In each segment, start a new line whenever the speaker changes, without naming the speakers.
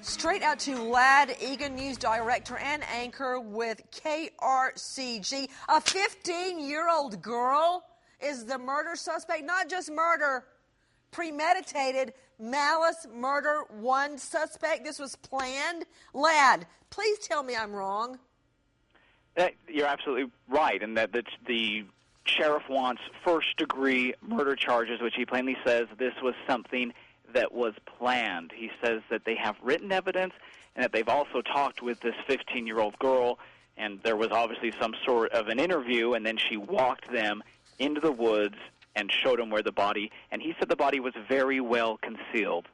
Straight out to Lad Egan, news director and anchor with KRCG. A 15-year-old girl is the murder suspect. Not just murder, premeditated, malice, murder, one suspect. This was planned. Lad, please tell me I'm wrong.
You're absolutely right, and that the sheriff wants first-degree murder charges, which he plainly says this was something that was planned. He says that they have written evidence and that they've also talked with this 15-year-old girl, and there was obviously some sort of an interview, and then she walked them into the woods and showed them where the body, and he said the body was very well concealed.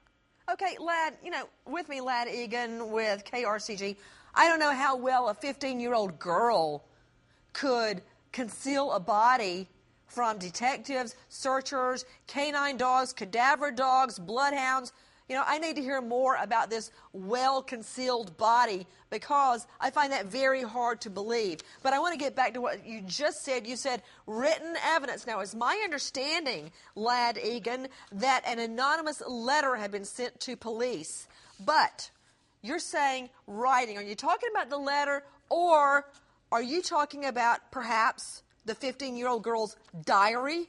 Okay, Lad, with me, Lad Egan with KRCG. I don't know how well a 15-year-old girl could conceal a body from detectives, searchers, canine dogs, cadaver dogs, bloodhounds. I need to hear more about this well-concealed body because I find that very hard to believe. But I want to get back to what you just said. You said written evidence. Now, it's my understanding, Lad Egan, that an anonymous letter had been sent to police. But you're saying writing. Are you talking about the letter, or are you talking about perhaps the 15-year-old girl's diary?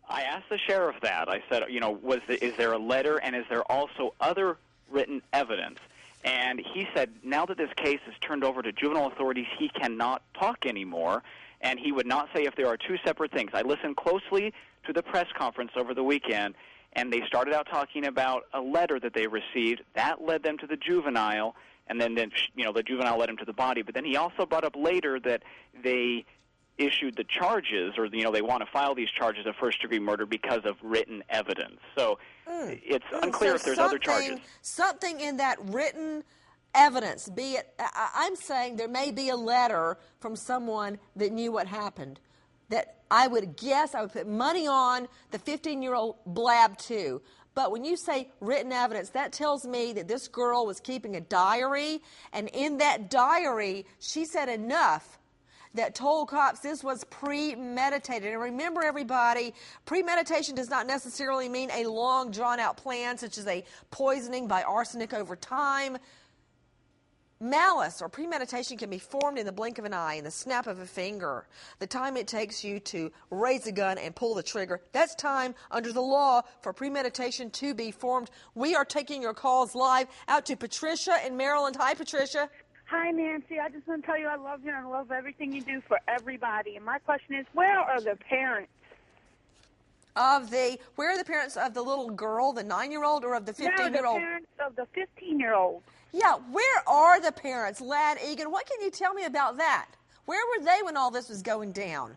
I asked the sheriff that. I said, is there a letter, and is there also other written evidence? And he said now that this case is turned over to juvenile authorities, he cannot talk anymore, and he would not say if there are two separate things. I listened closely to the press conference over the weekend, and they started out talking about a letter that they received. That led them to the juvenile, and then the juvenile led him to the body. But then he also brought up later that they issued the charges, or they want to file these charges of first-degree murder because of written evidence. So it's unclear if there's other charges.
Something in that written evidence, be it, I'm saying there may be a letter from someone that knew what happened, that I would guess, I would put money on the 15-year-old blabbed too. But when you say written evidence, that tells me that this girl was keeping a diary, and in that diary, she said enough that told cops this was premeditated. And remember, everybody, premeditation does not necessarily mean a long, drawn-out plan, such as a poisoning by arsenic over time. Malice or premeditation can be formed in the blink of an eye, in the snap of a finger. The time it takes you to raise a gun and pull the trigger, that's time under the law for premeditation to be formed. We are taking your calls live out to Patricia in Maryland. Hi, Patricia.
Hi, Nancy. I just want to tell you I love you and I love everything you do for everybody. And my question is, where are the parents?
Where are the parents of the little girl, the 9-year-old, or of the 15-year-old?
No, the parents of the 15-year-old.
Yeah, where are the parents, Lad Egan? What can you tell me about that? Where were they when all this was going down?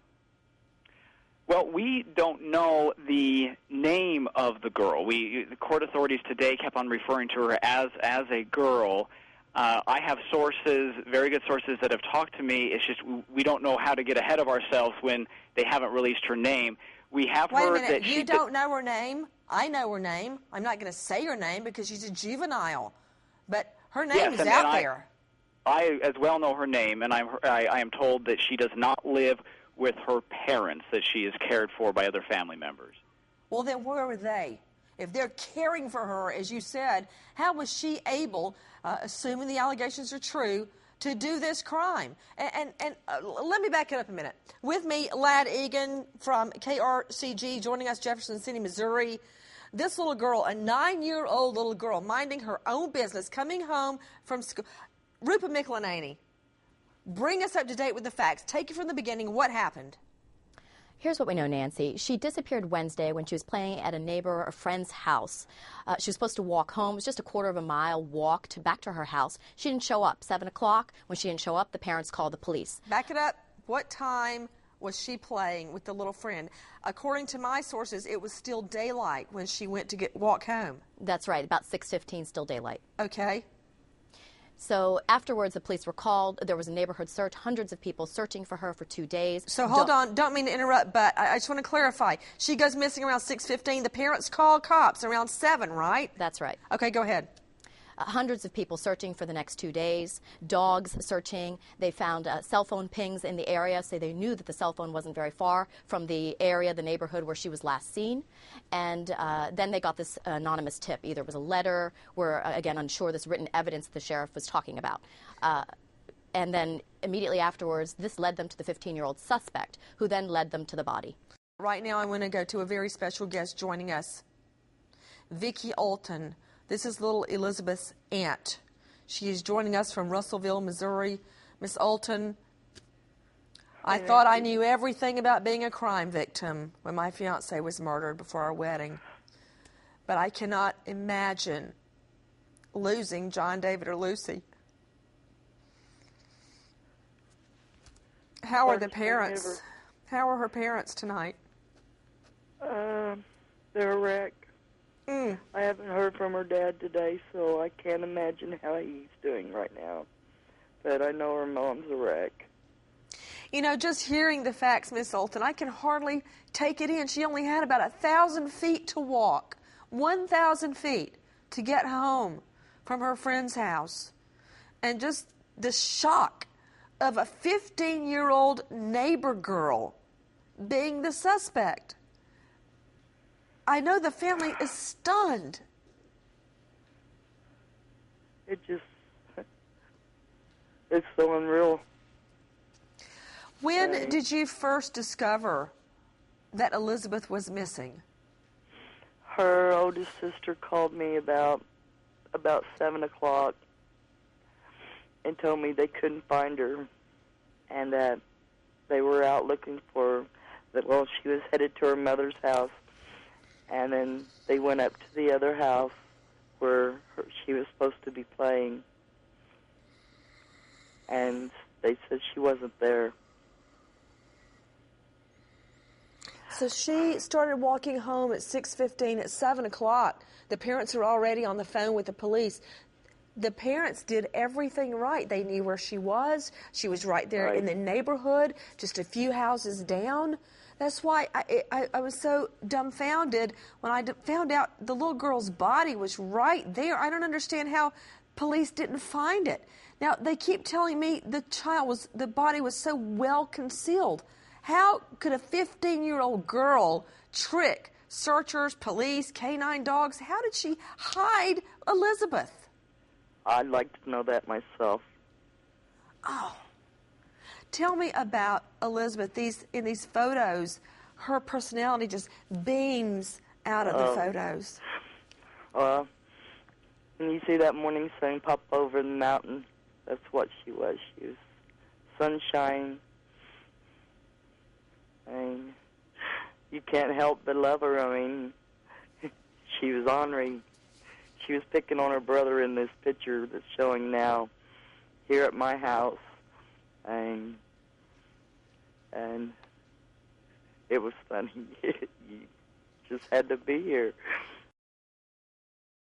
Well, we don't know the name of the girl. The court authorities today kept on referring to her as a girl. I have sources, very good sources, that have talked to me. It's just we don't know how to get ahead of ourselves when they haven't released her name. We have
Wait
heard
a minute.
that
you don't know her name? I know her name. I'm not going to say her name because she's a juvenile. But her name is out there.
I as well know her name, and I am told that she does not live with her parents, that she is cared for by other family members.
Well, then where were they? If they're caring for her, as you said, how was she able, assuming the allegations are true, to do this crime? And let me back it up a minute. With me, Lad Egan from KRCG, joining us, Jefferson City, Missouri. This little girl, a 9-year-old little girl, minding her own business, coming home from school. Rupa Michelini, bring us up to date with the facts. Take it from the beginning. What happened?
Here's what we know, Nancy. She disappeared Wednesday when she was playing at a neighbor or a friend's house. She was supposed to walk home. It was just a quarter-of-a-mile walk back to her house. She didn't show up. 7 o'clock. When she didn't show up, the parents called the police.
Back it up. What time was she playing with the little friend? According to my sources, it was still daylight when she went to walk home.
That's right. About 6:15, still daylight.
Okay.
So afterwards, the police were called. There was a neighborhood search, hundreds of people searching for her for 2 days.
So hold on. Don't mean to interrupt, but I just want to clarify. She goes missing around 6:15. The parents call cops around 7, right?
That's right.
Okay, go ahead.
hundreds of people searching for the next 2 days, dogs searching. They found cell phone pings in the area, so they knew that the cell phone wasn't very far from the area, the neighborhood where she was last seen. And then they got this anonymous tip. Either it was a letter, we're again unsure, this written evidence that the sheriff was talking about. And then immediately afterwards, this led them to the 15-year-old suspect, who then led them to the body.
Right now, I want to go to a very special guest joining us, Vicki Olten. This is little Elizabeth's aunt. She is joining us from Russellville, Missouri. Miss Olten, I thought I knew everything about being a crime victim when my fiancé was murdered before our wedding. But I cannot imagine losing John David or Lucy. How are the parents? How are her parents tonight?
They're a wreck. I haven't heard from her dad today, so I can't imagine how he's doing right now. But I know her mom's a wreck.
You know, just hearing the facts, Miss Olten, I can hardly take it in. She only had about 1,000 feet to walk, 1,000 feet to get home from her friend's house. And just the shock of a 15-year-old neighbor girl being the suspect. I know the family is stunned.
It's so unreal.
When did you first discover that Elizabeth was missing?
Her oldest sister called me about 7 o'clock and told me they couldn't find her and that they were out looking for her. That, well, she was headed to her mother's house, and then they went up to the other house where she was supposed to be playing, and they said she wasn't there.
So she started walking home at 6:15. At 7 o'clock, the parents are already on the phone with the police. The parents did everything right. They knew where she was. She was right there in the neighborhood, just a few houses down. That's why I was so dumbfounded when I found out the little girl's body was right there. I don't understand how police didn't find it. Now, they keep telling me the body was so well concealed. How could a 15-year-old girl trick searchers, police, canine dogs? How did she hide Elizabeth?
I'd like to know that myself.
Oh. Tell me about Elizabeth. In these photos, her personality just beams out of the photos.
When you see that morning sun pop over the mountain, that's what she was. She was sunshine. And you can't help but love her. I mean, she was ornery. She was picking on her brother in this picture that's showing now here at my house. And it was funny. You just had to be here.